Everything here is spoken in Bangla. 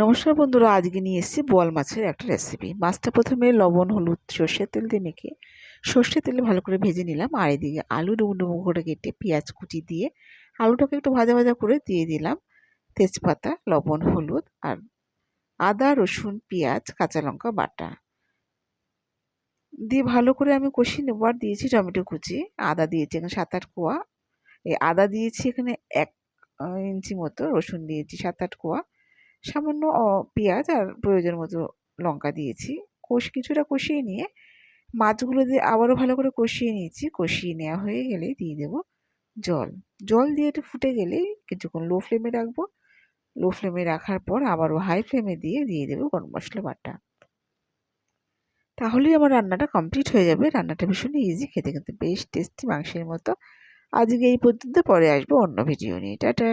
নমস্কার বন্ধুরা, আজকে নিয়ে এসেছি বোয়াল মাছের একটা রেসিপি। মাছটা প্রথমে লবণ, হলুদ, সর্ষের তেল দিয়ে মেখে সর্ষের তেলে ভালো করে ভেজে নিলাম। আর এদিকে আলু ডুমো ডুমো করে কেটে পেঁয়াজ কুচি দিয়ে আলুটাকে একটু ভাজা ভাজা করে দিয়ে দিলাম তেজপাতা, লবণ, হলুদ আর আদা, রসুন, পেঁয়াজ, কাঁচা লঙ্কা বাটা দিয়ে ভালো করে আমি কষিয়ে নেবো। আর দিয়েছি টমেটো কুচি, আদা দিয়েছি এখানে 7-8 কোয়া, এই আদা দিয়েছি এখানে 1 ইঞ্চি মতো, রসুন দিয়েছি 7-8 কোয়া, সামান্য পেঁয়াজ আর প্রয়োজন মতো লঙ্কা দিয়েছি। কিছুটা কষিয়ে নিয়ে মাছগুলো দিয়ে আবারও ভালো করে কষিয়ে নিয়েছি। কষিয়ে নেওয়া হয়ে গেলে দিয়ে দেবো জল। জল দিয়ে একটু ফুটে গেলেই কিছুক্ষণ লো ফ্লেমে রাখবো। লো ফ্লেমে রাখার পর আবারও হাই ফ্লেমে দিয়ে দেবো গরম মশলা বাটা। তাহলেই আমার রান্নাটা কমপ্লিট হয়ে যাবে। রান্নাটা ভীষণ ইজি, খেতে কিন্তু বেশ টেস্টি, মাংসের মতো। আজকে এই পর্যন্ত, পরে আসবো অন্য ভিডিও নিয়ে। টাটা।